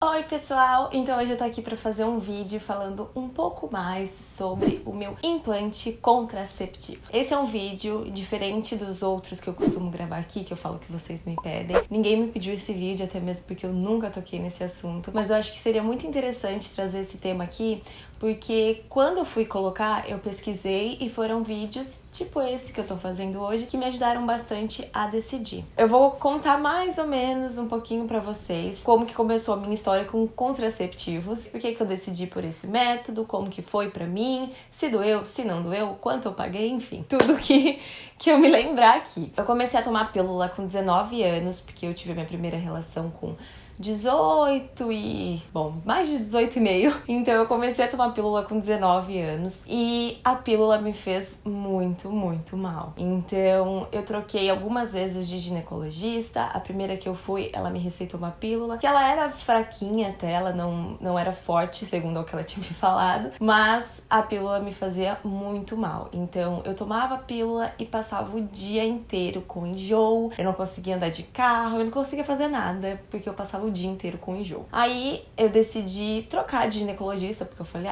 Oi pessoal, então hoje eu tô aqui pra fazer um vídeo falando um pouco mais sobre o meu implante contraceptivo. Esse é um vídeo diferente dos outros que eu costumo gravar aqui, que eu falo que vocês me pedem. Ninguém me pediu esse vídeo, até mesmo porque eu nunca toquei nesse assunto, mas eu acho que seria muito interessante trazer esse tema aqui, porque quando eu fui colocar, eu pesquisei e foram vídeos tipo esse que eu tô fazendo hoje que me ajudaram bastante a decidir. Eu vou contar mais ou menos um pouquinho pra vocês como que começou a minha história com contraceptivos, por que eu decidi por esse método, como que foi pra mim, se doeu, se não doeu, quanto eu paguei, enfim, tudo que eu me lembrar aqui. Eu comecei a tomar pílula com 19 anos, porque eu tive a minha primeira relação com 18 e... bom, mais de 18 e meio. Então eu comecei a tomar pílula com 19 anos e a pílula me fez muito mal. Então eu troquei algumas vezes de ginecologista. A primeira que eu fui, ela me receitou uma pílula, que ela era fraquinha até, ela não era forte, segundo o que ela tinha me falado, mas a pílula me fazia muito mal. Então eu tomava a pílula e passava o dia inteiro com enjoo, eu não conseguia andar de carro, eu não conseguia fazer nada, porque eu passava o dia inteiro com enjoo. Aí eu decidi trocar de ginecologista, porque eu falei,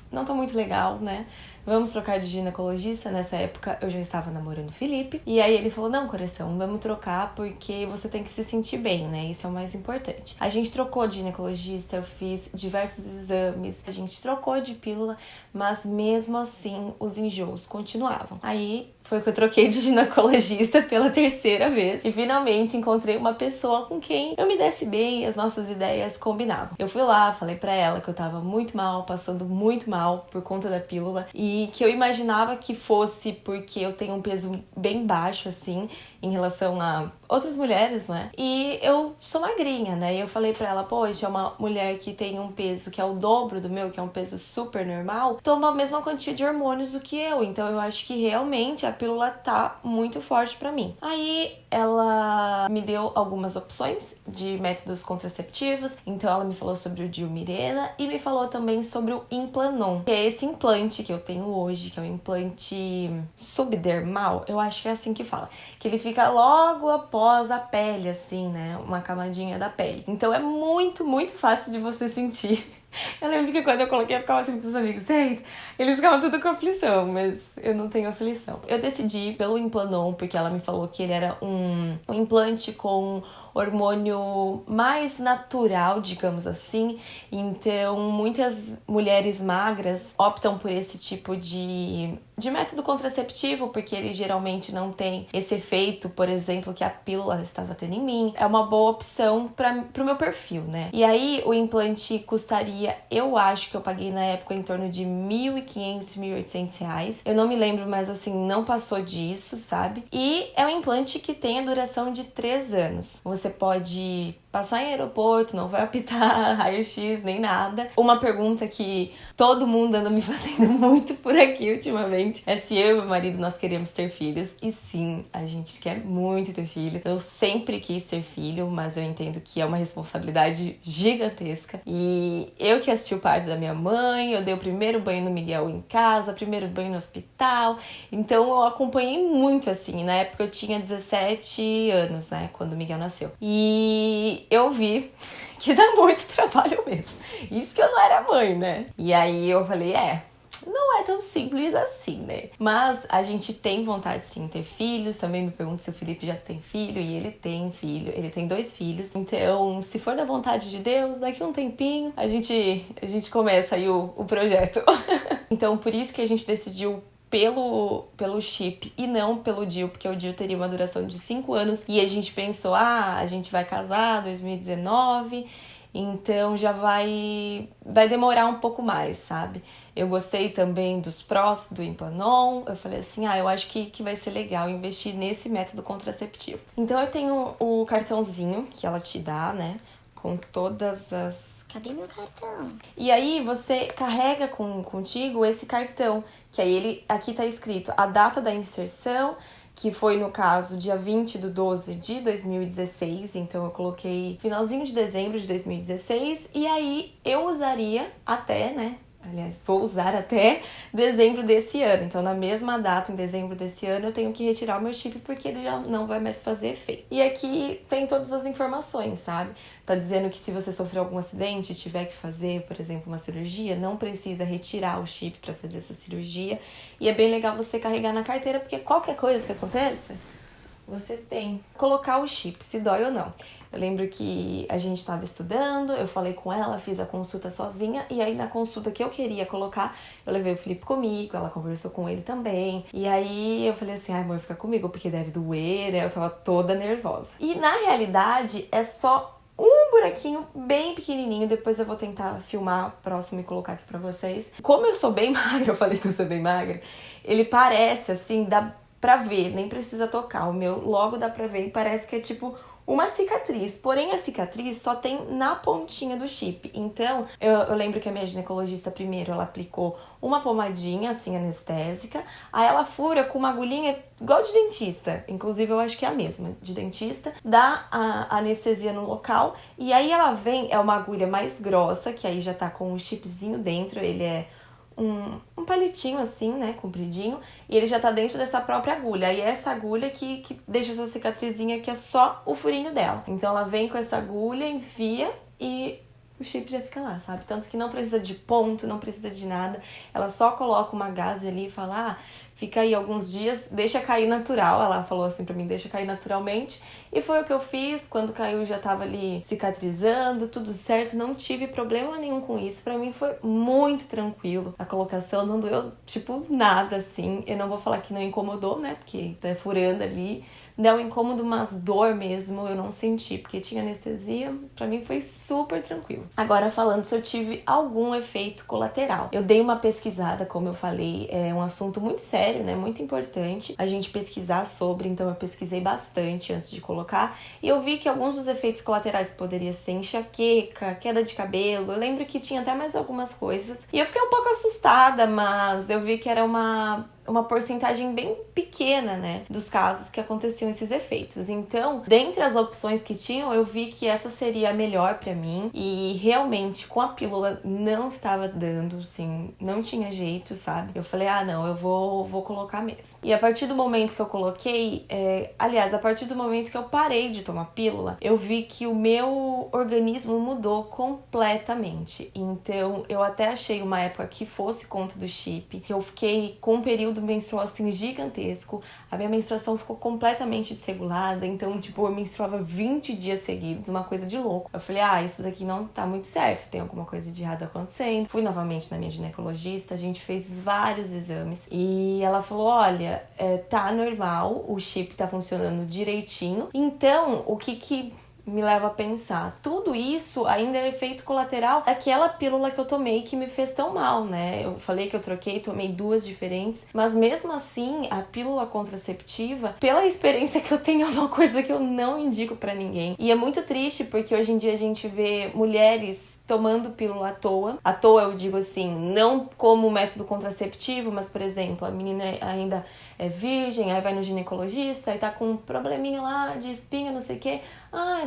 não tá muito legal, né? Vamos trocar de ginecologista. Nessa época eu já estava namorando o Felipe. E aí ele falou, não, coração, vamos trocar porque você tem que se sentir bem, né? Isso é o mais importante. A gente trocou de ginecologista, eu fiz diversos exames, a gente trocou de pílula, mas mesmo assim os enjoos continuavam. Aí foi que eu troquei de ginecologista pela terceira vez e finalmente encontrei uma pessoa com quem eu me desse bem e as nossas ideias combinavam. Eu fui lá, falei pra ela que eu tava muito mal, passando muito mal por conta da pílula e que eu imaginava que fosse porque eu tenho um peso bem baixo, assim, em relação a outras mulheres, né? E eu sou magrinha, né? E eu falei pra ela, poxa, uma mulher que tem um peso que é o dobro do meu, que é um peso super normal, toma a mesma quantia de hormônios do que eu. Então eu acho que realmente a pílula tá muito forte pra mim. Aí ela me deu algumas opções de métodos contraceptivos. Então ela me falou sobre o Dilmirena e me falou também sobre o Implanon, que é esse implante que eu tenho hoje, que é um implante subdermal, eu acho que é assim que fala, que ele fica logo após a pele, assim, né? Uma camadinha da pele. Então é muito fácil de você sentir. Eu lembro que quando eu coloquei, eu ficava assim com os amigos, eles ficavam tudo com aflição, mas eu não tenho aflição. Eu decidi pelo Implanon, porque ela me falou que ele era um implante com hormônio mais natural, digamos assim. Então, muitas mulheres magras optam por esse tipo de método contraceptivo, porque ele geralmente não tem esse efeito, por exemplo, que a pílula estava tendo em mim. É uma boa opção pro meu perfil, né? E aí, o implante custaria, eu acho que eu paguei na época em torno de R$1.500, R$1.800. Eu não me lembro, mas assim, não passou disso, sabe? E é um implante que tem a duração de 3 anos. Você pode passar em aeroporto, não vai apitar raio-x nem nada. Uma pergunta que todo mundo anda me fazendo muito por aqui ultimamente é se eu e meu marido nós queremos ter filhos. E sim, a gente quer muito ter filho. Eu sempre quis ter filho, mas eu entendo que é uma responsabilidade gigantesca. E eu que assisti o parto da minha mãe, eu dei o primeiro banho no Miguel em casa, primeiro banho no hospital. Então eu acompanhei muito assim. Na época eu tinha 17 anos, né, quando o Miguel nasceu. E eu vi que dá muito trabalho mesmo. Isso que eu não era mãe, né? E aí eu falei, não é tão simples assim, né? Mas a gente tem vontade sim de ter filhos. Também me pergunto se o Felipe já tem filho, e ele tem filho, ele tem 2 filhos. Então, se for da vontade de Deus, daqui a um tempinho a gente começa aí o projeto. Então, por isso que a gente decidiu pelo chip e não pelo DIU, porque o DIU teria uma duração de 5 anos e a gente pensou, a gente vai casar em 2019, então já vai demorar um pouco mais, sabe? Eu gostei também dos prós do Implanon, eu falei assim, eu acho que vai ser legal investir nesse método contraceptivo. Então eu tenho o cartãozinho que ela te dá, né, com todas as... Cadê meu cartão? E aí você carrega contigo esse cartão, que aí aqui tá escrito a data da inserção, que foi no caso dia 20/12/2016, então eu coloquei finalzinho de dezembro de 2016, e aí eu usaria até, né, Aliás, vou usar até dezembro desse ano. Então, na mesma data, em dezembro desse ano, eu tenho que retirar o meu chip porque ele já não vai mais fazer efeito. E aqui tem todas as informações, sabe? Tá dizendo que se você sofrer algum acidente e tiver que fazer, por exemplo, uma cirurgia, não precisa retirar o chip para fazer essa cirurgia. E é bem legal você carregar na carteira, porque qualquer coisa que aconteça, você tem colocar o chip, se dói ou não. Eu lembro que a gente estava estudando, eu falei com ela, fiz a consulta sozinha, e aí na consulta que eu queria colocar, eu levei o Felipe comigo, ela conversou com ele também. E aí eu falei assim, ai amor, fica comigo, porque deve doer, né? Eu tava toda nervosa. E na realidade é só um buraquinho bem pequenininho, depois eu vou tentar filmar próximo e colocar aqui pra vocês. Como eu sou bem magra, eu falei que eu sou bem magra, ele parece assim, dá pra ver, nem precisa tocar. O meu logo dá pra ver e parece que é tipo uma cicatriz, porém a cicatriz só tem na pontinha do chip. Então, eu lembro que a minha ginecologista primeiro, ela aplicou uma pomadinha, assim, anestésica, aí ela fura com uma agulhinha igual de dentista, inclusive eu acho que é a mesma, de dentista, dá a anestesia no local, e aí ela vem, é uma agulha mais grossa, que aí já tá com um chipzinho dentro, ele é um palitinho assim, né, compridinho, e ele já tá dentro dessa própria agulha. E é essa agulha que deixa essa cicatrizinha que é só o furinho dela. Então ela vem com essa agulha, enfia e o chip já fica lá, sabe? Tanto que não precisa de ponto, não precisa de nada. Ela só coloca uma gaze ali e fala, fica aí alguns dias, deixa cair natural. Ela falou assim pra mim, deixa cair naturalmente. E foi o que eu fiz, quando caiu já tava ali cicatrizando, tudo certo, não tive problema nenhum com isso. Pra mim foi muito tranquilo. A colocação não doeu, tipo, nada assim. Eu não vou falar que não incomodou, né, porque tá furando ali. Deu um incômodo, mas dor mesmo eu não senti, porque tinha anestesia, pra mim foi super tranquilo. Agora falando se eu tive algum efeito colateral. Eu dei uma pesquisada, como eu falei, é um assunto muito sério, né, muito importante a gente pesquisar sobre, então eu pesquisei bastante antes de colocar, e eu vi que alguns dos efeitos colaterais poderiam ser enxaqueca, queda de cabelo, eu lembro que tinha até mais algumas coisas, e eu fiquei um pouco assustada, mas eu vi que era uma porcentagem bem pequena, né, dos casos que aconteciam esses efeitos. Então, dentre as opções que tinham, eu vi que essa seria a melhor pra mim e realmente com a pílula não estava dando, assim, não tinha jeito, sabe? Eu falei, não, eu vou colocar mesmo. E a partir do momento que eu coloquei, aliás, a partir do momento que eu parei de tomar pílula, eu vi que o meu organismo mudou completamente. Então, eu até achei uma época que fosse conta do chip, que eu fiquei com um período menstrual assim gigantesco, a minha menstruação ficou completamente desregulada, então tipo, eu menstruava 20 dias seguidos, uma coisa de louco. Eu falei, isso daqui não tá muito certo, tem alguma coisa de errado acontecendo. Fui novamente na minha ginecologista, a gente fez vários exames e ela falou, olha, tá normal, o chip tá funcionando direitinho, então o que me leva a pensar, tudo isso ainda é efeito colateral daquela pílula que eu tomei que me fez tão mal, né? Eu falei que eu troquei, tomei 2 diferentes, mas mesmo assim, a pílula contraceptiva, pela experiência que eu tenho, é uma coisa que eu não indico pra ninguém. E é muito triste porque hoje em dia a gente vê mulheres tomando pílula à toa eu digo assim, não como método contraceptivo, mas por exemplo, a menina ainda é virgem, aí vai no ginecologista, aí tá com um probleminha lá de espinha, não sei o que,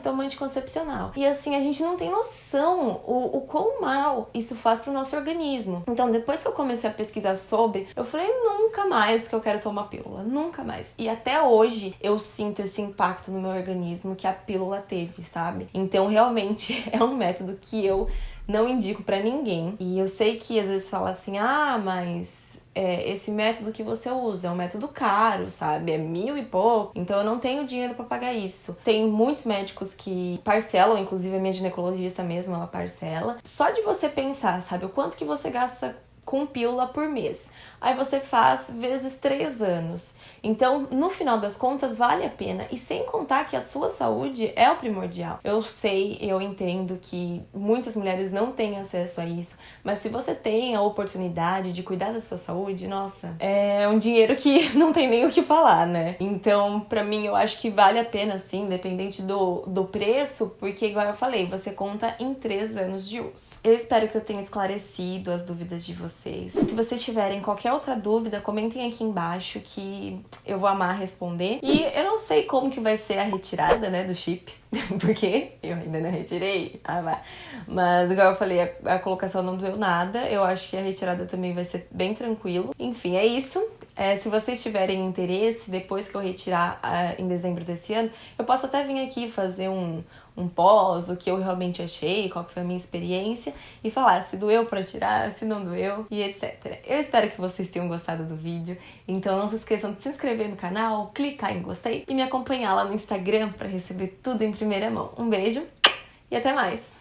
toma anticoncepcional. E assim, a gente não tem noção o quão mal isso faz pro nosso organismo. Então, depois que eu comecei a pesquisar sobre, eu falei, nunca mais que eu quero tomar pílula, nunca mais. E até hoje, eu sinto esse impacto no meu organismo que a pílula teve, sabe? Então, realmente, é um método que eu não indico pra ninguém. E eu sei que às vezes fala assim, mas esse método que você usa é um método caro, sabe? É 1.000 e pouco, então eu não tenho dinheiro pra pagar isso. Tem muitos médicos que parcelam, inclusive a minha ginecologista mesmo, ela parcela. Só de você pensar, sabe? O quanto que você gasta com pílula por mês. Aí você faz vezes 3 anos. Então, no final das contas, vale a pena. E sem contar que a sua saúde é o primordial. Eu sei, eu entendo que muitas mulheres não têm acesso a isso, mas se você tem a oportunidade de cuidar da sua saúde, nossa, é um dinheiro que não tem nem o que falar, né? Então, pra mim, eu acho que vale a pena, sim, independente do preço, porque, igual eu falei, você conta em 3 anos de uso. Eu espero que eu tenha esclarecido as dúvidas de vocês. vocês. Se vocês tiverem qualquer outra dúvida, comentem aqui embaixo que eu vou amar responder. E eu não sei como que vai ser a retirada, né, do chip, porque eu ainda não retirei. Mas, igual eu falei, a colocação não doeu nada. Eu acho que a retirada também vai ser bem tranquilo. Enfim, é isso. Se vocês tiverem interesse, depois que eu retirar em dezembro desse ano, eu posso até vir aqui fazer um pós, o que eu realmente achei, qual que foi a minha experiência, e falar se doeu pra tirar, se não doeu, e etc. Eu espero que vocês tenham gostado do vídeo, então não se esqueçam de se inscrever no canal, clicar em gostei e me acompanhar lá no Instagram pra receber tudo em primeira mão. Um beijo e até mais!